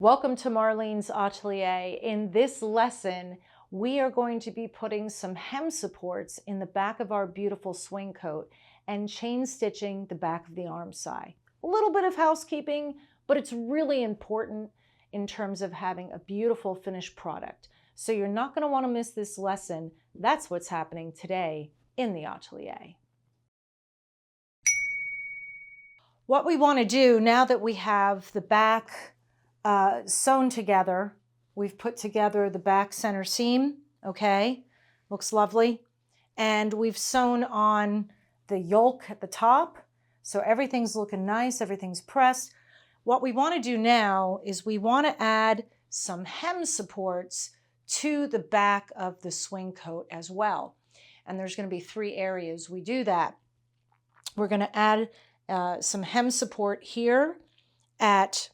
Welcome to Marlene's Atelier. In this lesson, we are going to be putting some hem supports in the back of our beautiful swing coat and chain stitching the back of the arm side. A little bit of housekeeping, but it's really important in terms of having a beautiful finished product. So you're not going to want to miss this lesson. That's what's happening today in the Atelier. What we want to do now that we have the back sewn together, we've put together the back center seam, okay? Looks lovely. And we've sewn on the yoke at the top. So everything's looking nice, everything's pressed. What we want to do now is we want to add some hem supports to the back of the swing coat as well. And there's going to be 3 areas we do that. We're going to add some hem support here at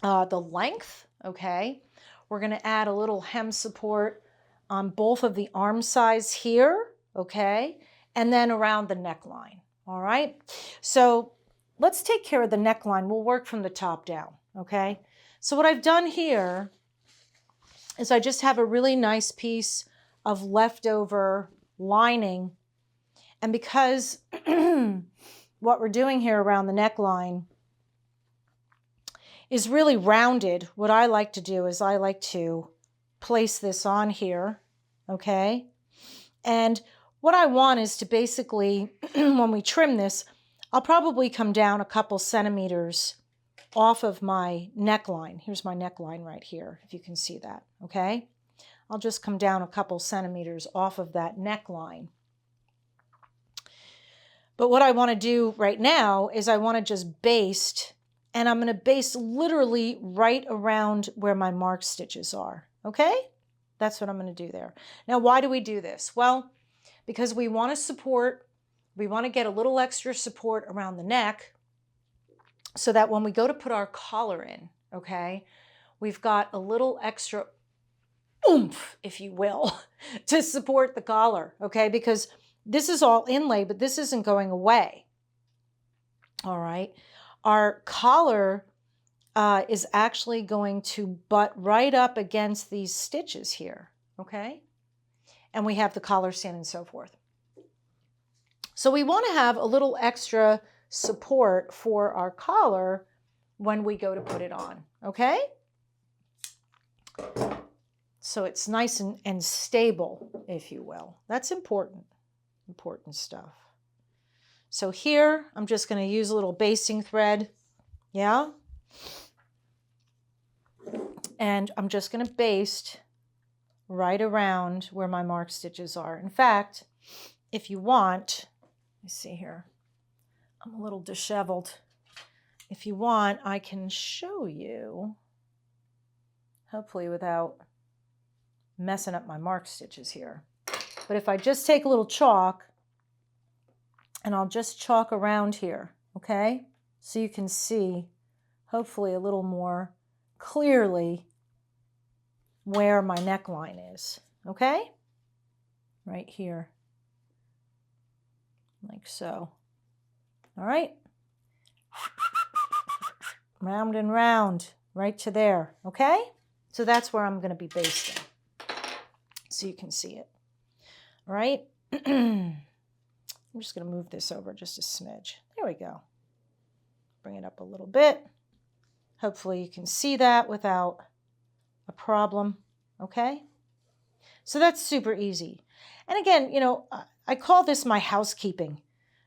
the length, okay? We're going to add a little hem support on both of the arm sides here, okay? And then around the neckline, all right? So let's take care of the neckline. We'll work from the top down, okay? So what I've done here is I just have a really nice piece of leftover lining. And because what we're doing here around the neckline is really rounded, what I like to do is I like to place this on here, okay? And what I want is to basically, when we trim this, I'll probably come down a couple centimeters off of my neckline. Here's my neckline right here, if you can see that, okay? I'll just come down a couple centimeters off of that neckline. But what I want to do right now is I want to just baste, and I'm going to baste literally right around where my mark stitches are, okay? That's what I'm going to do there. Now, why do we do this? Well, because we want to support, we want to get a little extra support around the neck so that when we go to put our collar in, okay, we've got a little extra oomph, if you will, to support the collar, okay? Because this is all inlay, but this isn't going away, all right? Our collar is actually going to butt right up against these stitches here, okay? And we have the collar stand and so forth. So we want to have a little extra support for our collar when we go to put it on, okay? So it's nice and stable, if you will. That's important stuff. So here, I'm just going to use a little basting thread, yeah? And I'm just going to baste right around where my mark stitches are. In fact, if you want, let me see here, I'm a little disheveled. If you want, I can show you, hopefully without messing up my mark stitches here. But if I just take a little chalk, and I'll just chalk around here, okay? So you can see, hopefully a little more clearly, where my neckline is, okay? Right here, like so. All right? Round and round, right to there, okay? So that's where I'm going to be basting, so you can see it. All right? I'm just going to move this over just a smidge. There we go. Bring it up a little bit. Hopefully you can see that without a problem, okay? So that's super easy. And again, you know, I call this my housekeeping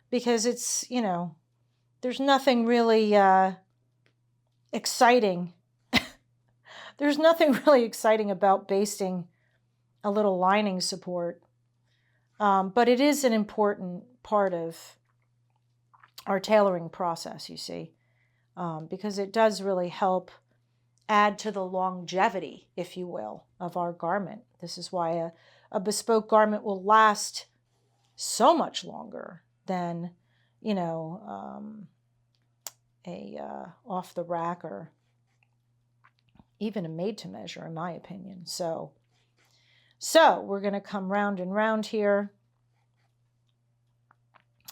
because it's, you know, there's nothing really exciting. There's nothing really exciting about basting a little lining support. But it is an important part of our tailoring process, you see, because it does really help add to the longevity, if you will, of our garment. This is why a bespoke garment will last so much longer than, you know, a off the rack or even a made to measure, in my opinion. So we're going to come round and round here.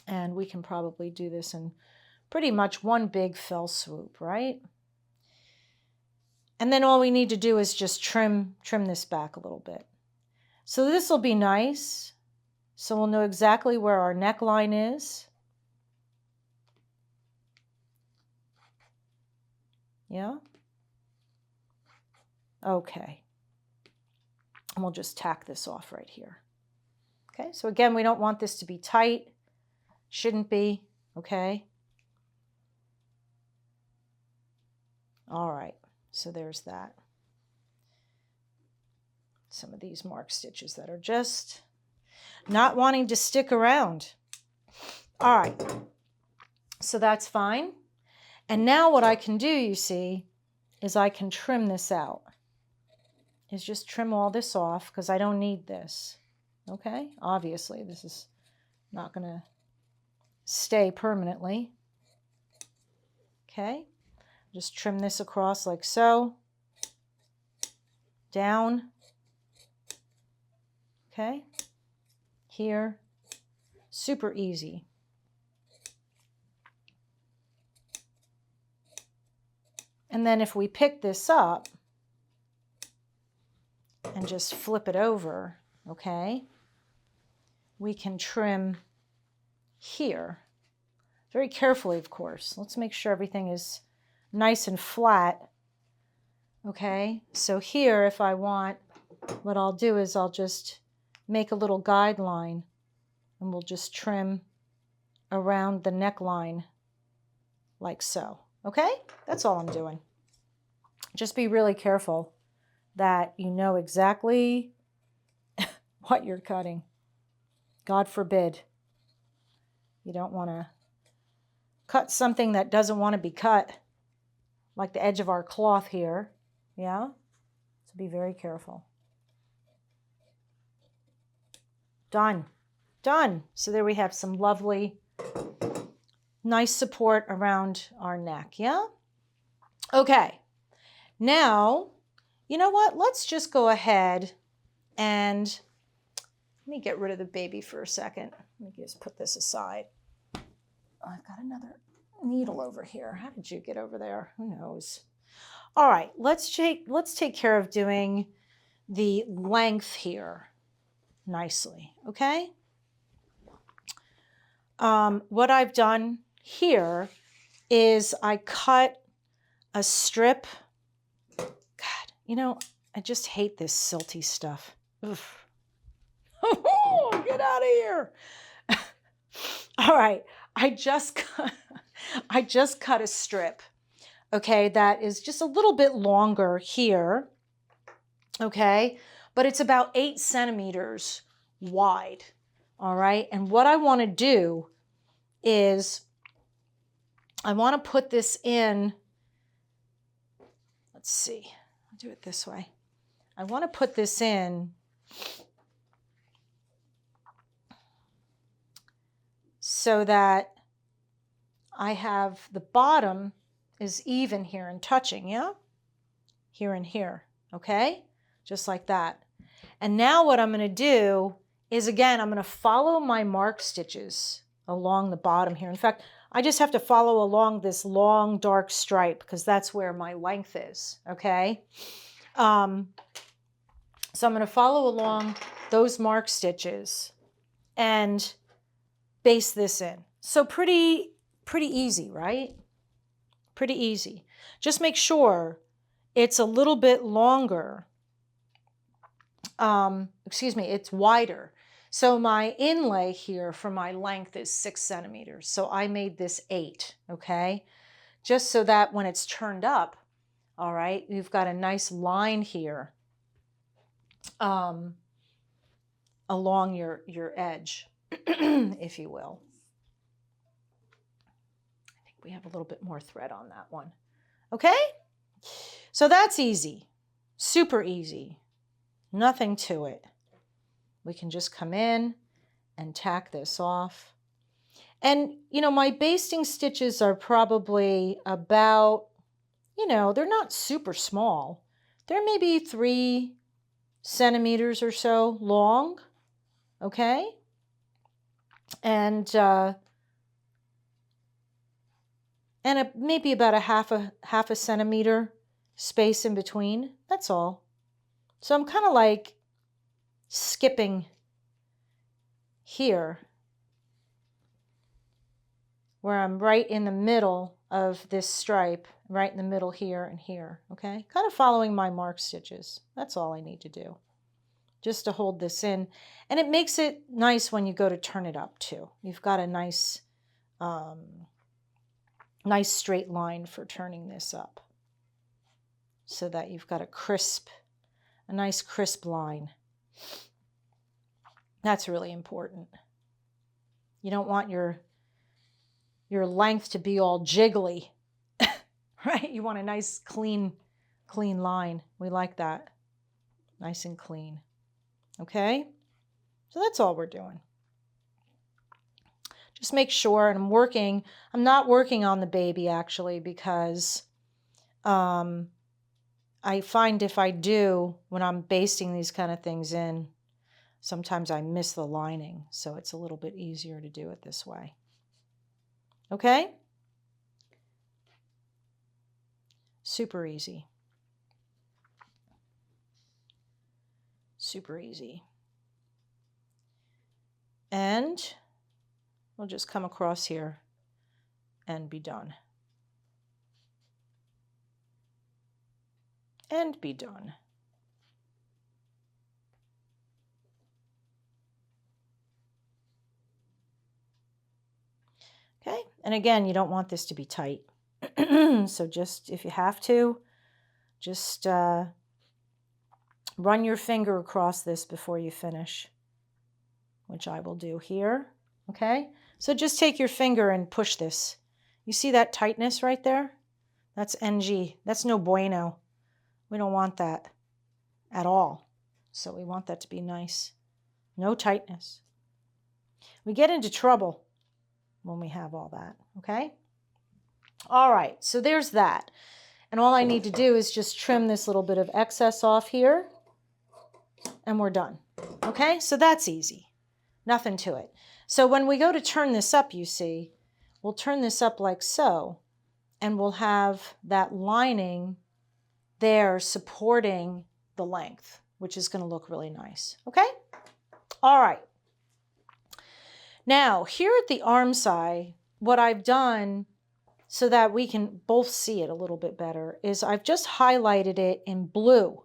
And we can probably do this in pretty much one big fell swoop, right? And then all we need to do is just trim this back a little bit. So this will be nice. So we'll know exactly where our neckline is. Yeah. Okay. And we'll just tack this off right here. Okay, so again, we don't want this to be tight. Shouldn't be, okay? All right, so there's that. Some of these mark stitches that are just not wanting to stick around. All right, so that's fine. And now what I can do, you see, is I can trim this out. Is just trim all this off because I don't need this. Okay, obviously this is not going to stay permanently. Okay, just trim this across like so. Down. Okay, here. Super easy. And then if we pick this up and just flip it over, okay, we can trim here. Very carefully, of course. Let's make sure everything is nice and flat. Okay, so here if I want, what I'll do is I'll just make a little guideline and we'll just trim around the neckline like so. Okay, that's all I'm doing. Just be really careful that you know exactly what you're cutting. God forbid. You don't want to cut something that doesn't want to be cut, like the edge of our cloth here. Yeah? So be very careful. Done. Done. So there we have some lovely, nice support around our neck. Yeah? Okay. Now, you know what? Let's just go ahead and let me get rid of the baby for a second. Let me just put this aside. Oh, I've got another needle over here. How did you get over there? Who knows? All right, let's take care of doing the length here nicely, okay? What I've done here is I cut a strip. God, you know, I just hate this silty stuff. Oof. Get out of here. All right, I just cut a strip, okay, that is just a little bit longer here, okay, but it's about 8 centimeters wide, all right? And what I want to do is I want to put this in, let's see, I'll do it this way. I want to put this in so that I have the bottom is even here and touching, yeah? Here and here, okay? Just like that. And now what I'm going to do is, again, I'm going to follow my mark stitches along the bottom here. In fact, I just have to follow along this long dark stripe because that's where my length is, okay? So I'm going to follow along those mark stitches and base this in. So pretty easy, right? Pretty easy. Just make sure it's a little bit longer. It's wider. So my inlay here for my length is 6 centimeters. So I made this 8, okay? Just so that when it's turned up, all right, you've got a nice line here along your edge, if you will. I think we have a little bit more thread on that one. Okay? So that's easy. Super easy. Nothing to it. We can just come in and tack this off. And, you know, my basting stitches are probably about, you know, they're not super small. They're maybe 3 centimeters or so long, okay? And maybe about a half a centimeter space in between. That's all. So I'm kind of like skipping here, where I'm right in the middle of this stripe, right in the middle here and here, okay? Kind of following my mark stitches. That's all I need to do, just to hold this in. And it makes it nice when you go to turn it up too. You've got a nice, nice straight line for turning this up, so that you've got a nice crisp line. That's really important. You don't want your length to be all jiggly, right? You want a nice clean line. We like that. Nice and clean. Okay? So that's all we're doing. Just make sure, and I'm not working on the baby actually, because I find if I do, when I'm basting these kind of things in, sometimes I miss the lining, so it's a little bit easier to do it this way. Okay? Super easy. Super easy. And we'll just come across here and be done. And be done. Okay, and again, you don't want this to be tight. So just, if you have to, just run your finger across this before you finish, which I will do here. Okay, so just take your finger and push this. You see that tightness right there? That's NG. That's no bueno. We don't want that at all. So we want that to be nice. No tightness. We get into trouble when we have all that, okay? All right, so there's that. And all I need to do is just trim this little bit of excess off here, and we're done. Okay, so that's easy. Nothing to it. So when we go to turn this up, you see, we'll turn this up like so, and we'll have that lining there supporting the length, which is going to look really nice. Okay? All right. Now, here at the arm side, what I've done, so that we can both see it a little bit better, is I've just highlighted it in blue.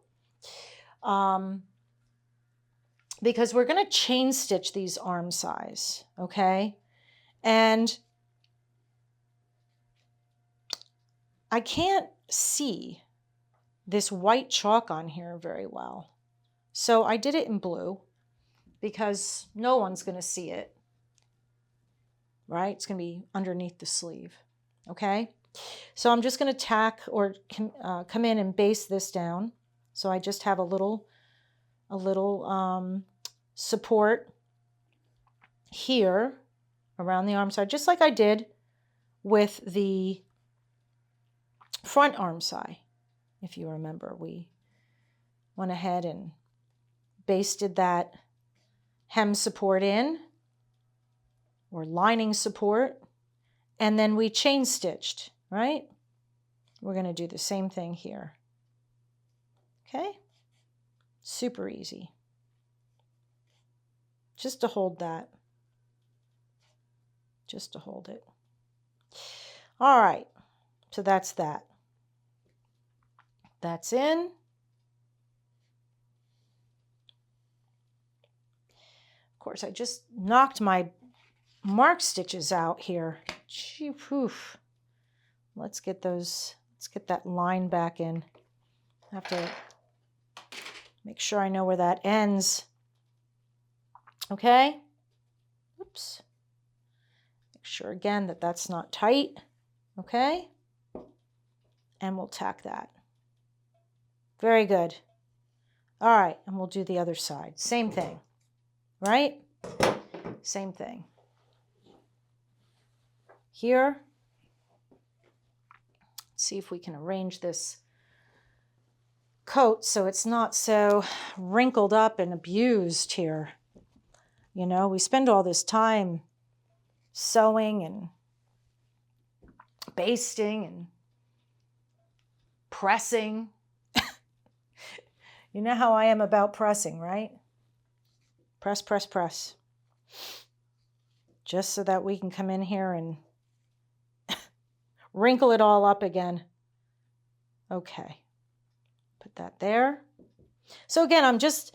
Because we're going to chain stitch these arm size, okay? And I can't see this white chalk on here very well. So I did it in blue because no one's going to see it, right? It's going to be underneath the sleeve, okay? So I'm just going to tack or come in and baste this down. So I just have a little support here around the arm side, just like I did with the front arm side. If you remember, we went ahead and basted that hem support in, or lining support, and then we chain stitched, right? We're going to do the same thing here. Okay? Super easy. Just to hold that. Just to hold it. All right. So that's that. That's in. Of course, I just knocked my mark stitches out here. Gee, poof. Let's get that line back in. I have to make sure I know where that ends. Okay? Oops. Make sure again that that's not tight. Okay? And we'll tack that. Very good. All right, and we'll do the other side. Same thing, right? Same thing. Here. Let's see if we can arrange this coat so it's not so wrinkled up and abused here. You know, we spend all this time sewing and basting and pressing. You know how I am about pressing, right? Press, press, press. Just so that we can come in here and wrinkle it all up again. Okay. Put that there. So again, I'm just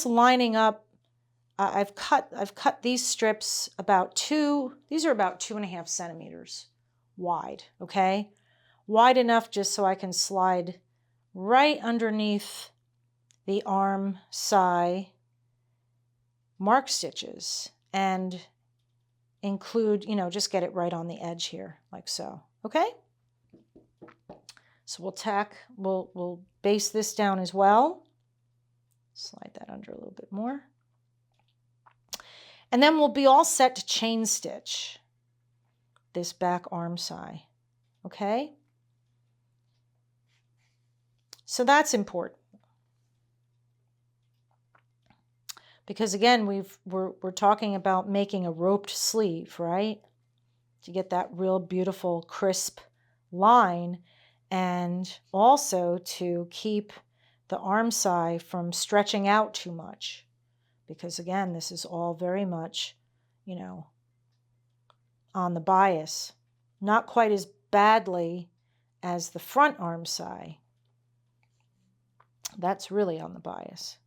lining up. I've cut these strips these are about 2.5 centimeters wide, okay? Wide enough just so I can slide right underneath the arm scye mark stitches and include, just get it right on the edge here, like so, okay? So we'll base this down as well. Slide that under a little bit more. And then we'll be all set to chain stitch this back arm scye, okay? So that's important. Because again, we're talking about making a roped sleeve, right? To get that real beautiful, crisp line, and also to keep the arm scye from stretching out too much. Because again, this is all very much, on the bias. Not quite as badly as the front arm scye. That's really on the bias.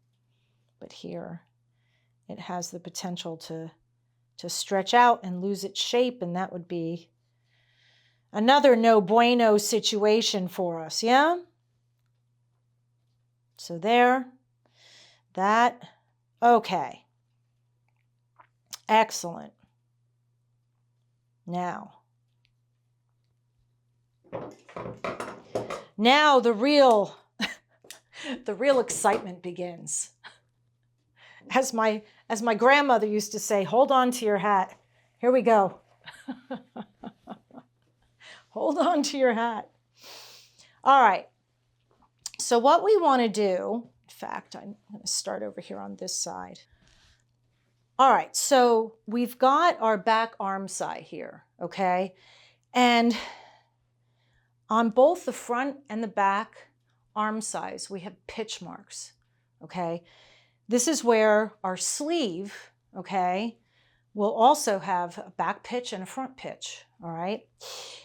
But here, it has the potential to stretch out and lose its shape, and that would be another no bueno situation for us, yeah? So there, that, okay. Excellent. Now the real excitement begins. As my grandmother used to say, hold on to your hat. Here we go. Hold on to your hat. All right. So what we want to do, in fact, I'm going to start over here on this side. All right. So we've got our back arm scye here, okay? And on both the front and the back arm scyes, we have pitch marks, okay? This is where our sleeve, okay, will also have a back pitch and a front pitch, all right?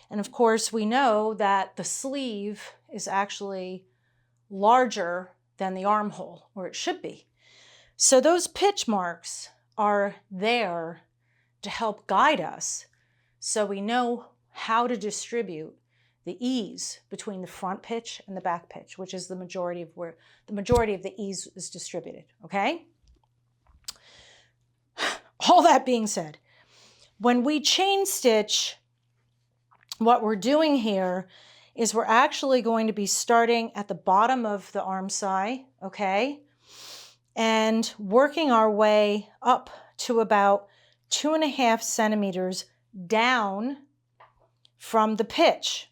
And of course, we know that the sleeve is actually larger than the armhole, or it should be. So those pitch marks are there to help guide us so we know how to distribute the ease between the front pitch and the back pitch, which is the majority of the ease is distributed, okay? All that being said, when we chain stitch, what we're doing here is we're actually going to be starting at the bottom of the arm scye, okay? And working our way up to about 2.5 centimeters down from the pitch.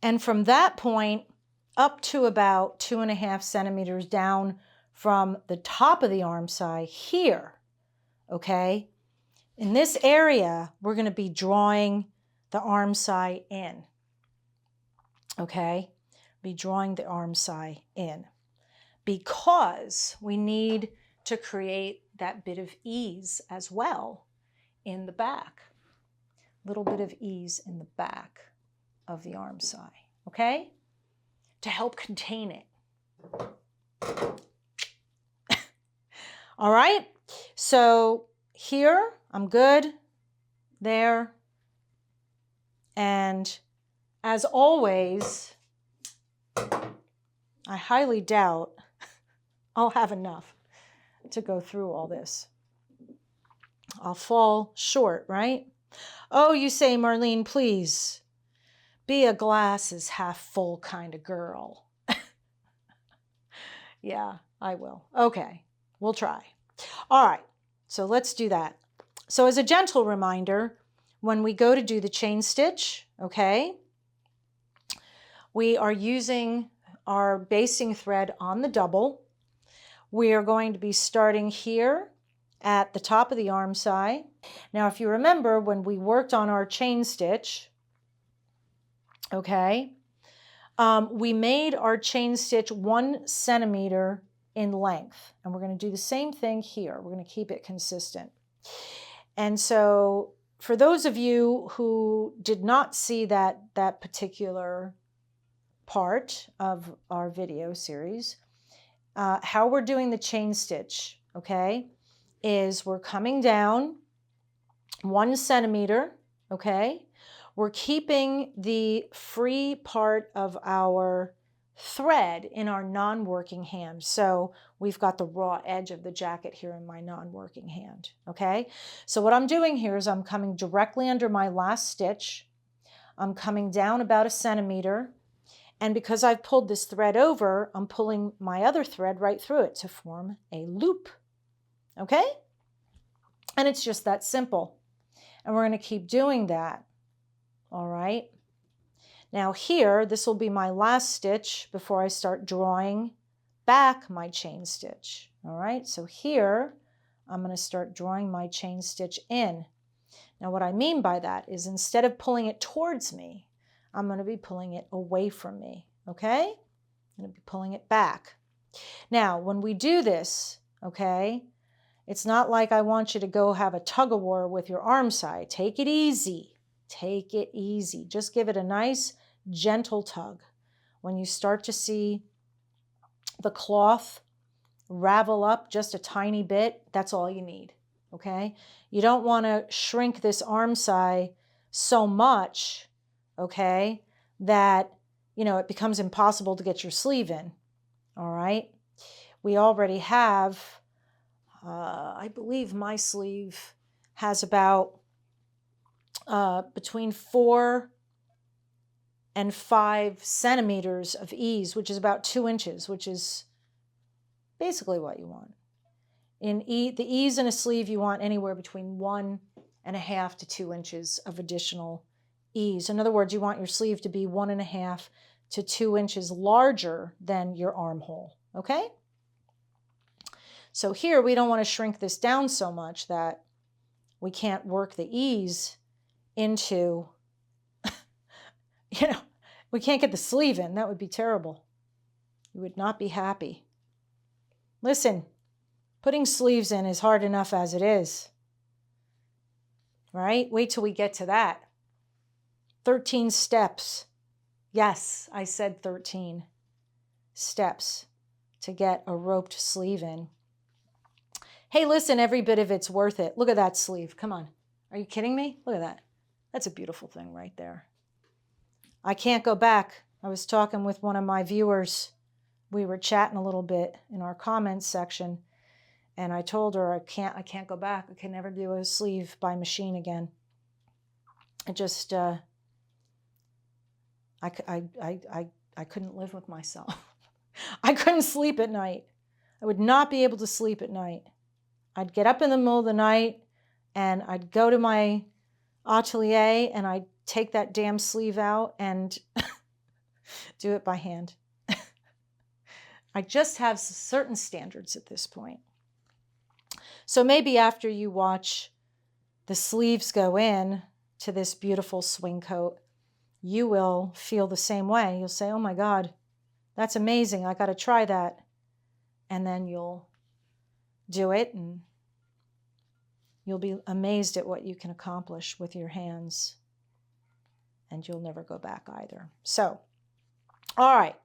And from that point up to about 2.5 centimeters down from the top of the arm scye here, okay? In this area, we're going to be drawing the arm scye in, okay? Be drawing the arm scye in because we need to create that bit of ease as well in the back. Little bit of ease in the back of the arm scye, okay? To help contain it. All right, so here I'm good, there, and as always, I highly doubt I'll have enough to go through all this. I'll fall short, right? Oh, you say, Marlene, please. Be a glass is half full kind of girl. Yeah, I will. Okay, we'll try. All right, so let's do that. So as a gentle reminder, when we go to do the chain stitch, okay, we are using our basting thread on the double. We are going to be starting here at the top of the arm scye. Now, if you remember, when we worked on our chain stitch, okay, We made our chain stitch 1 centimeter in length, and we're going to do the same thing here. We're going to keep it consistent. And so for those of you who did not see that particular part of our video series, how we're doing the chain stitch, okay, is we're coming down 1 centimeter, okay? We're keeping the free part of our thread in our non-working hand. So we've got the raw edge of the jacket here in my non-working hand, okay? So what I'm doing here is I'm coming directly under my last stitch. I'm coming down about 1 centimeter. And because I've pulled this thread over, I'm pulling my other thread right through it to form a loop, okay? And it's just that simple. And we're going to keep doing that, all right? Now here, this will be my last stitch before I start drawing back my chain stitch, all right? So here, I'm going to start drawing my chain stitch in. Now what I mean by that is instead of pulling it towards me, I'm going to be pulling it away from me, okay? I'm going to be pulling it back. Now, when we do this, okay, it's not like I want you to go have a tug-of-war with your arm side. Take it easy. Take it easy. Just give it a nice, gentle tug. When you start to see the cloth ravel up just a tiny bit, that's all you need, okay? You don't want to shrink this arm side so much, okay, that, you know, it becomes impossible to get your sleeve in, all right? We already have, I believe my sleeve has about between 4 and 5 centimeters of ease, which is about 2 inches, which is basically what you want. In the ease in a sleeve, you want anywhere between 1.5 to 2 inches of additional ease. In other words, you want your sleeve to be 1.5 to 2 inches larger than your armhole, okay? So here, we don't want to shrink this down so much that we can't work the ease into, you know, we can't get the sleeve in. That would be terrible. You would not be happy. Listen, putting sleeves in is hard enough as it is, right? Wait till we get to that. 13 steps. Yes, I said 13 steps to get a roped sleeve in. Hey, listen, every bit of it's worth it. Look at that sleeve. Come on. Are you kidding me? Look at that. That's a beautiful thing right there. I can't go back. I was talking with one of my viewers. We were chatting a little bit in our comments section, and I told her I can't go back. I can never do a sleeve by machine again. I just, I couldn't live with myself. I couldn't sleep at night. I would not be able to sleep at night. I'd get up in the middle of the night and I'd go to my atelier and I'd take that damn sleeve out and do it by hand. I just have certain standards at this point. So maybe after you watch the sleeves go in to this beautiful swing coat, you will feel the same way. You'll say, oh my God, that's amazing. I got to try that. And then you'll do it and you'll be amazed at what you can accomplish with your hands. And you'll never go back either. So, all right.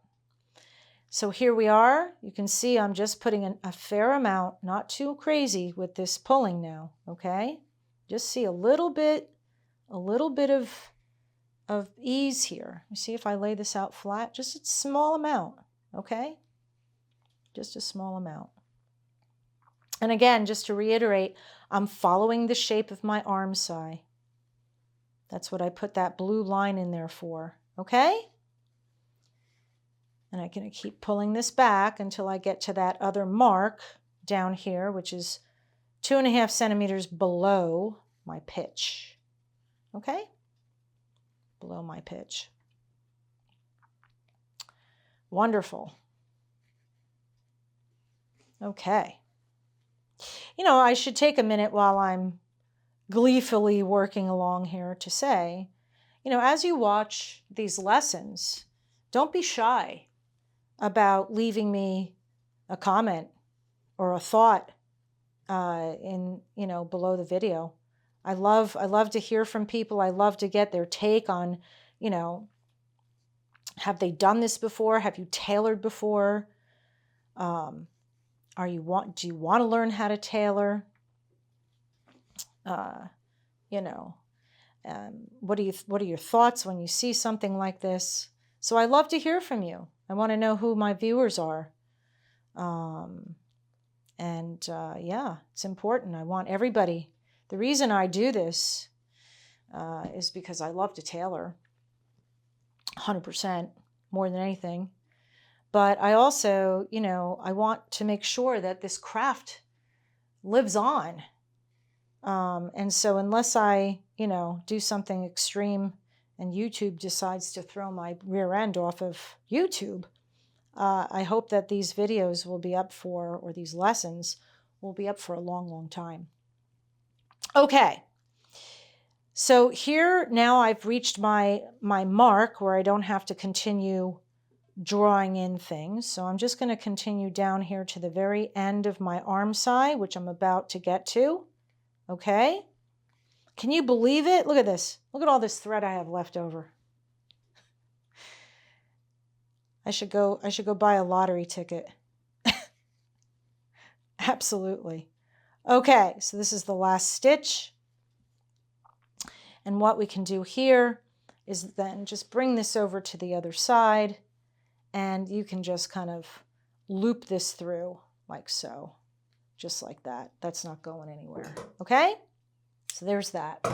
So here we are. You can see I'm just putting a fair amount, not too crazy with this pulling now, okay? Just see a little bit of ease here. You see if I lay this out flat, just a small amount, okay? Just a small amount. And again, just to reiterate, I'm following the shape of my arm scye. That's what I put that blue line in there for, okay? And I'm going to keep pulling this back until I get to that other mark down here, which is 2.5 centimeters below my pitch, okay? Below my pitch. Wonderful. Okay. You know, I should take a minute while I'm gleefully working along here to say, you know, as you watch these lessons, don't be shy about leaving me a comment or a thought below the video. I love to hear from people. I love to get their take on, have they done this before? Have you tailored before? Do you want to learn how to tailor? What are your thoughts when you see something like this? So I love to hear from you. I want to know who my viewers are. Yeah, it's important. I want everybody. The reason I do this is because I love to tailor 100% more than anything. But I also, I want to make sure that this craft lives on. And so unless I, do something extreme and YouTube decides to throw my rear end off of YouTube, I hope that these videos will be up for, or these lessons will be up for a long, long time. Okay. So here now I've reached my mark where I don't have to continue drawing in things. So I'm just going to continue down here to the very end of my arm scye, which I'm about to get to. Okay. Can you believe it? Look at this. Look at all this thread I have left over. I should go buy a lottery ticket. Absolutely. Okay, so this is the last stitch. And what we can do here is then just bring this over to the other side, and you can just kind of loop this through like so, just like that. That's not going anywhere. Okay? So there's that.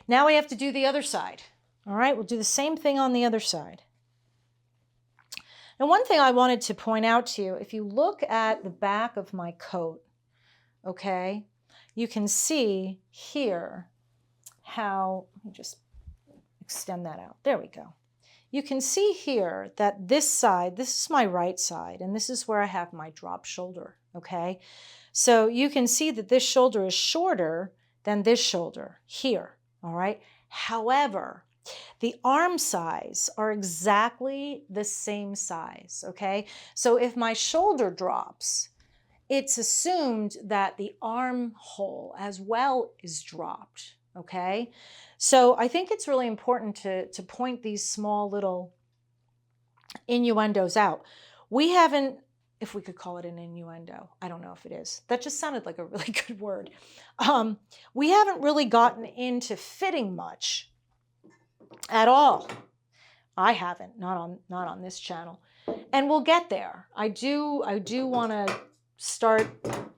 Now we have to do the other side. All right, we'll do the same thing on the other side. Now, one thing I wanted to point out to you, if you look at the back of my coat, okay, you can see here how, let me just extend that out. There we go. You can see here that this side, this is my right side, and this is where I have my drop shoulder, okay? So you can see that this shoulder is shorter than this shoulder here, all right? However, the arm size are exactly the same size, okay? So if my shoulder drops, it's assumed that the armhole as well is dropped, okay? So I think it's really important to point these small little innuendos out. We haven't, if we could call it an innuendo, I don't know if it is. That just sounded like a really good word. We haven't really gotten into fitting much at all. I haven't, not on this channel. And we'll get there. I do want to start,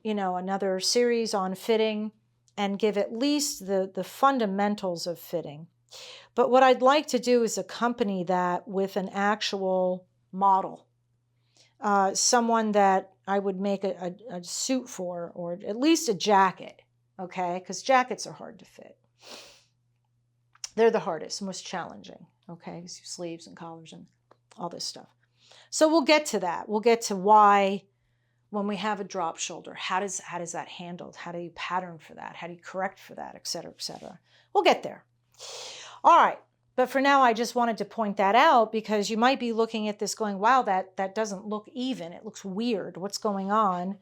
another series on fitting and give at least the fundamentals of fitting. But what I'd like to do is accompany that with an actual model, someone that I would make a suit for, or at least a jacket, okay? Because jackets are hard to fit. They're the hardest, most challenging, okay? Sleeves and collars and all this stuff. So we'll get to that. We'll get to why, when we have a drop shoulder, how does that handled? How do you pattern for that? How do you correct for that, et cetera, et cetera? We'll get there. All right. But for now, I just wanted to point that out because you might be looking at this going, wow, that doesn't look even. It looks weird. What's going on?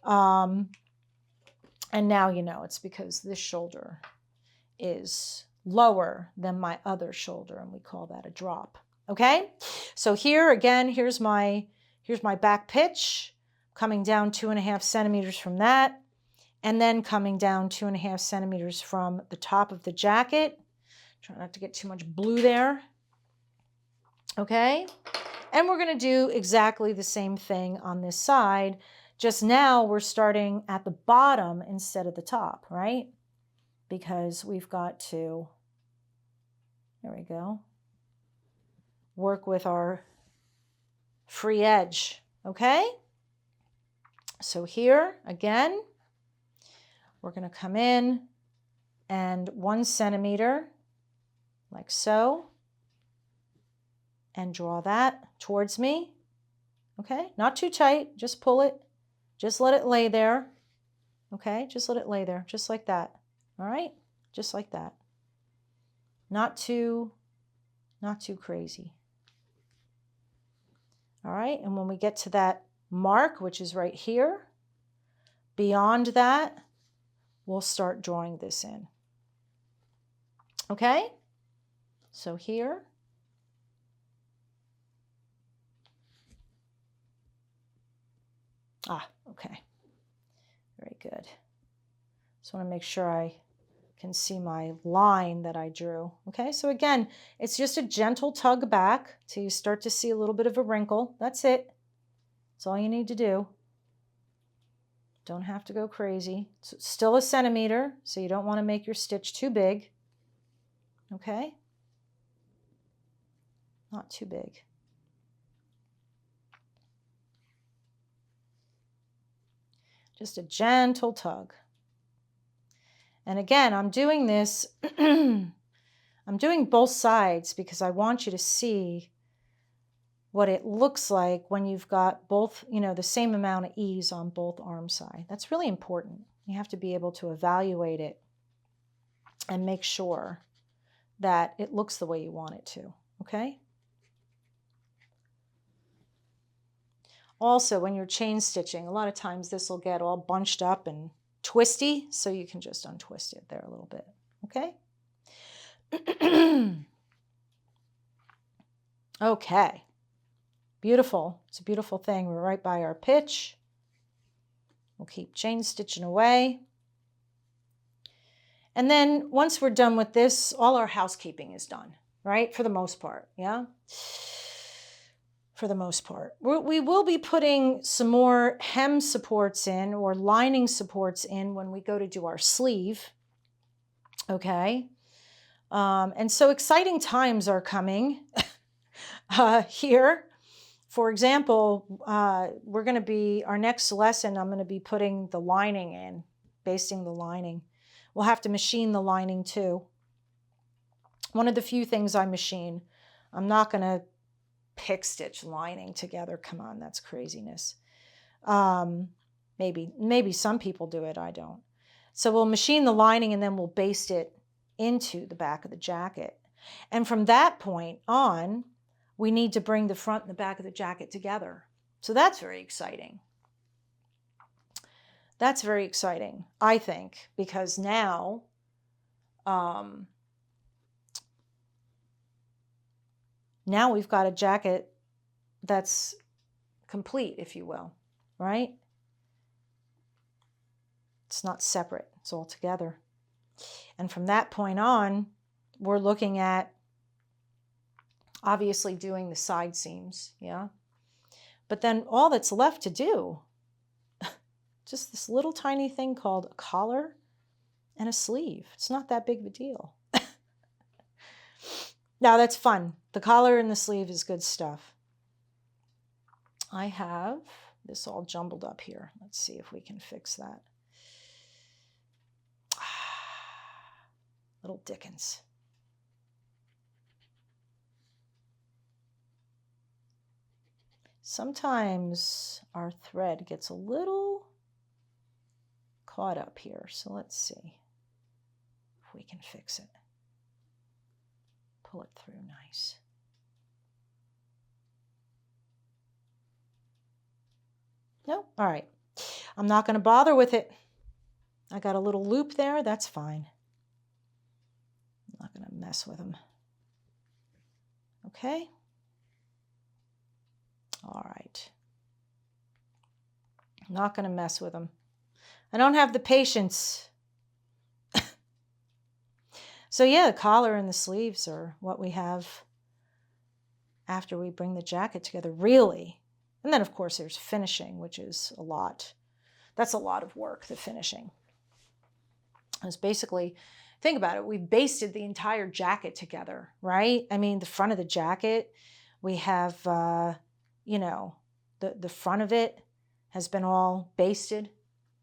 And now you know it's because this shoulder is lower than my other shoulder, and we call that a drop. Okay? So here again, here's my back pitch, coming down 2.5 centimeters from that, and then coming down 2.5 centimeters from the top of the jacket. Try not to get too much blue there. Okay? And we're going to do exactly the same thing on this side. Just now we're starting at the bottom instead of the top, right? Because we've got to, there we go, work with our free edge, okay? So here, again, we're going to come in and 1 centimeter, like so, and draw that towards me, okay? Not too tight, just pull it, just let it lay there, okay? Just let it lay there, just like that. All right, just like that. Not too crazy. All right, and when we get to that mark, which is right here, beyond that, we'll start drawing this in. Okay, so here. Okay, very good. Just want to make sure I can see my line that I drew. Okay, so again, it's just a gentle tug back till you start to see a little bit of a wrinkle. That's it. That's all you need to do. Don't have to go crazy. It's still a centimeter, so you don't want to make your stitch too big. Okay? Not too big. Just a gentle tug. And again, I'm doing this, I'm doing both sides because I want you to see what it looks like when you've got both, the same amount of ease on both arm side. That's really important. You have to be able to evaluate it and make sure that it looks the way you want it to, okay? Also, when you're chain stitching, a lot of times this will get all bunched up and twisty, so you can just untwist it there a little bit, okay? Okay, beautiful. It's a beautiful thing. We're right by our pitch. We'll keep chain stitching away. And then once we're done with this, all our housekeeping is done, right? For the most part, yeah? For the most part. We will be putting some more hem supports in or lining supports in when we go to do our sleeve, okay? And so exciting times are coming here. For example, we're going to be, our next lesson, I'm going to be putting the lining in, basting the lining. We'll have to machine the lining too. One of the few things I machine. I'm not going to pick stitch lining together. Come on, that's craziness. Maybe some people do it, I don't. So we'll machine the lining and then we'll baste it into the back of the jacket. And from that point on, we need to bring the front and the back of the jacket together. So that's very exciting. That's very exciting, I think, because now now we've got a jacket that's complete, if you will, right? It's not separate, it's all together. And from that point on, we're looking at obviously doing the side seams, yeah? But then all that's left to do, just this little tiny thing called a collar and a sleeve. It's not that big of a deal. Now that's fun. The collar and the sleeve is good stuff. I have this all jumbled up here. Let's see if we can fix that. Little Dickens. Sometimes our thread gets a little caught up here, so let's see if we can fix it. Pull it through nice. No? All right. I'm not going to bother with it. I got a little loop there. That's fine. I'm not going to mess with them. Okay? All right. I'm not going to mess with them. I don't have the patience. So yeah, the collar and the sleeves are what we have after we bring the jacket together, really. And then, of course, there's finishing, which is a lot. That's a lot of work, the finishing. It's basically, think about it, we basted the entire jacket together, right? I mean, the front of the jacket, we have, the front of it has been all basted,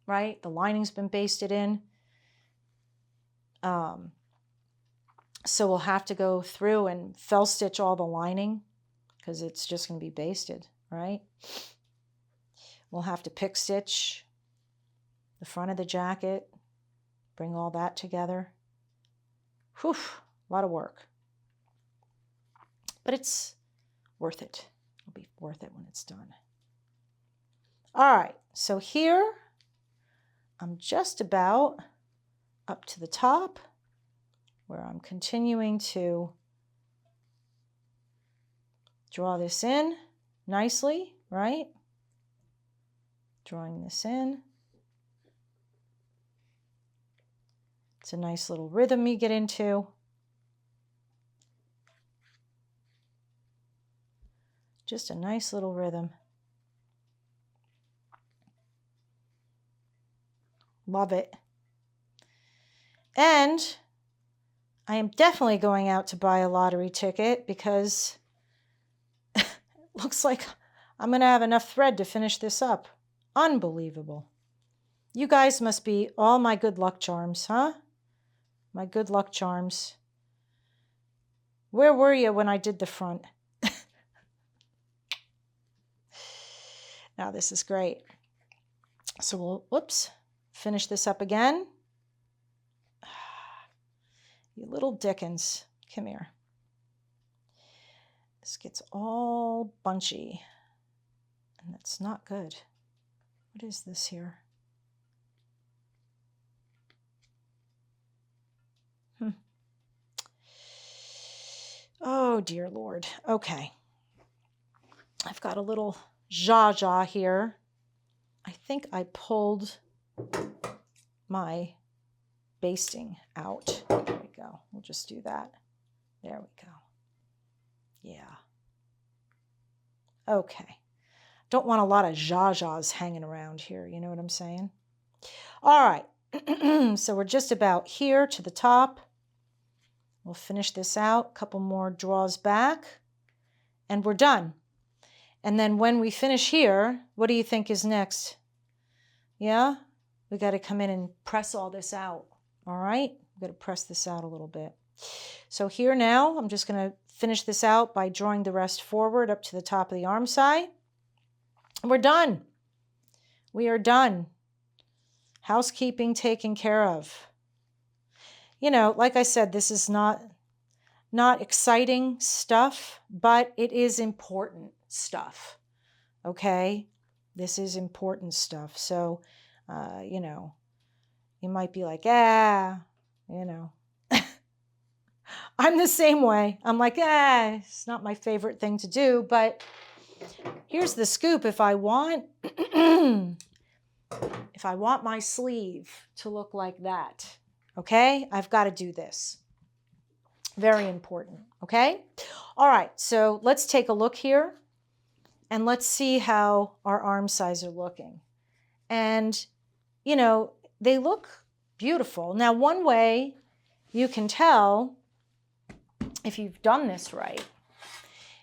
right? The lining's been basted in. So we'll have to go through and fell stitch all the lining because it's just going to be basted, right? We'll have to pick stitch the front of the jacket, bring all that together. Whew, a lot of work. But it's worth it. I'll be worth it when it's done. All right, so here I'm just about up to the top where I'm continuing to draw this in nicely, right? Drawing this in. It's a nice little rhythm you get into. Just a nice little rhythm. Love it. And I am definitely going out to buy a lottery ticket because it looks like I'm going to have enough thread to finish this up. Unbelievable. You guys must be all my good luck charms, huh? My good luck charms. Where were you when I did the front? Now this is great. So we'll, whoops, finish this up again. You little Dickens, come here. This gets all bunchy, and that's not good. What is this here? Oh, dear Lord. Okay. I've got a little zha here. I think I pulled my basting out. There we go. We'll just do that. There we go. Yeah. Okay. Don't want a lot of zhas hanging around here. You know what I'm saying? All right. So we're just about here to the top. We'll finish this out. A couple more draws back. And we're done. And then when we finish here, what do you think is next? Yeah? We got to come in and press all this out. All right? We've got to press this out a little bit. So here now, I'm just going to finish this out by drawing the rest forward up to the top of the arm side. And we're done. We are done. Housekeeping taken care of. You know, like I said, this is not exciting stuff, but it is important stuff. Okay? This is important stuff. So, you know, you might be like, you know. I'm the same way. I'm like, it's not my favorite thing to do, but here's the scoop. If I want my sleeve to look like that, okay, I've got to do this. Very important, okay? All right, so let's take a look here and let's see how our arm sides are looking. And, you know, they look beautiful. Now, one way you can tell if you've done this right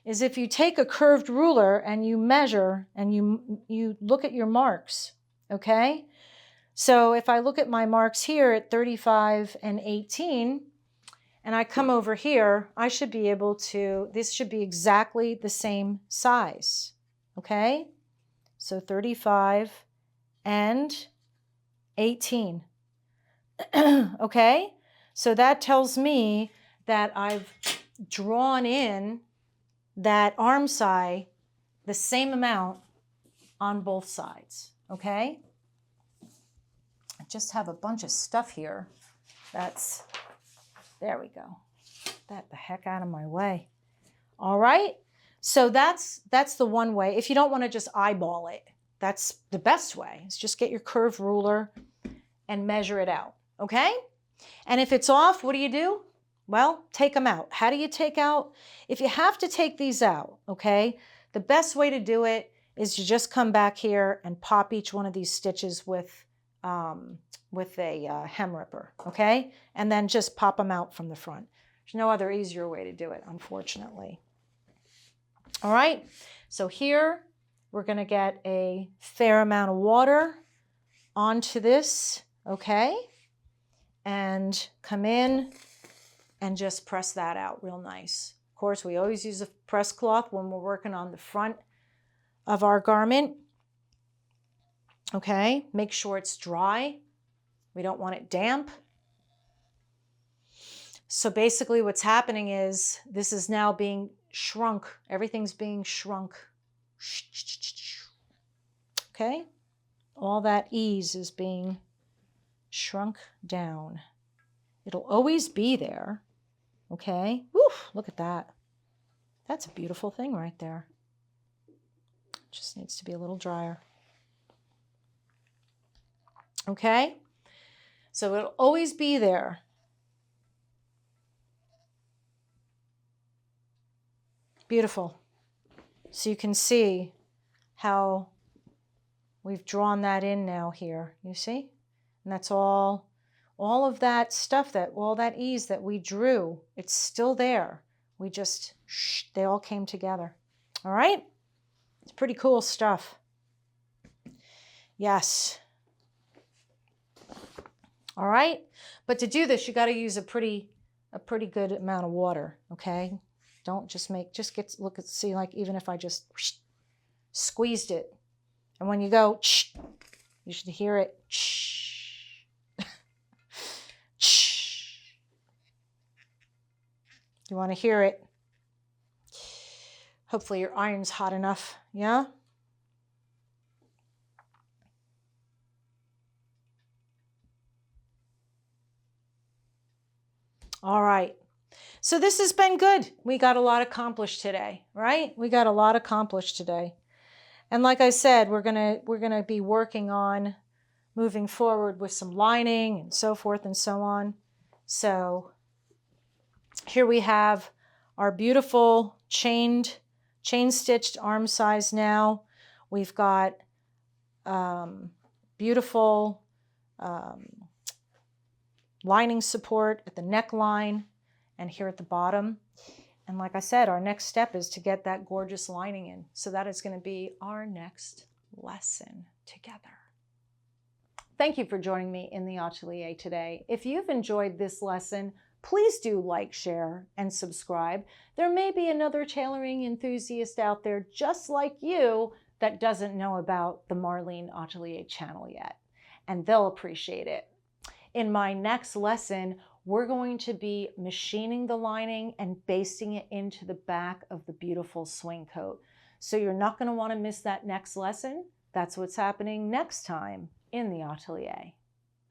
is if you take a curved ruler and you measure and you look at your marks, okay? So if I look at my marks here at 35 and 18, and I come over here, I should be able to, this should be exactly the same size, okay? So 35 and 18, okay? So that tells me that I've drawn in that arm side the same amount on both sides, okay? I just have a bunch of stuff here that's, there we go. That the heck out of my way. All right, so that's the one way. If you don't want to just eyeball it, that's the best way. Is just get your curved ruler and measure it out, okay? And if it's off, what do? Well, take them out. How do you take out? If you have to take these out, okay, the best way to do it is to just come back here and pop each one of these stitches with a hem ripper, okay? And then just pop them out from the front. There's no other easier way to do it, unfortunately. All right, so here we're going to get a fair amount of water onto this, okay? And come in and just press that out real nice. Of course, we always use a press cloth when we're working on the front of our garment. Okay, make sure it's dry. We don't want it damp. So basically what's happening is this is now being shrunk. Everything's being shrunk, Okay? All that ease is being shrunk down. It'll always be there. Okay? Woof, look at that. That's a beautiful thing right there. Just needs to be a little drier. Okay? So it'll always be there. Beautiful. So you can see how we've drawn that in now here. You see? And that's all of that stuff, all that ease that we drew, it's still there. We just, they all came together. All right? It's pretty cool stuff. Yes. All right? But to do this, you got to use a pretty good amount of water, okay? Don't just see, like, even if I just squeezed it. And when you go, you should hear it. You want to hear it. Hopefully your iron's hot enough, yeah? All right. So this has been good. We got a lot accomplished today, right? We got a lot accomplished today. And like I said, we're gonna be working on moving forward with some lining and so forth and so on. So here we have our beautiful chain stitched arm size now. We've got beautiful lining support at the neckline and here at the bottom. And like I said, our next step is to get that gorgeous lining in. So that is going to be our next lesson together. Thank you for joining me in the Atelier today. If you've enjoyed this lesson, please do like, share, and subscribe. There may be another tailoring enthusiast out there just like you that doesn't know about the Marlene Atelier channel yet, and they'll appreciate it. In my next lesson, we're going to be machining the lining and basting it into the back of the beautiful swing coat. So you're not going to want to miss that next lesson. That's what's happening next time in the Atelier.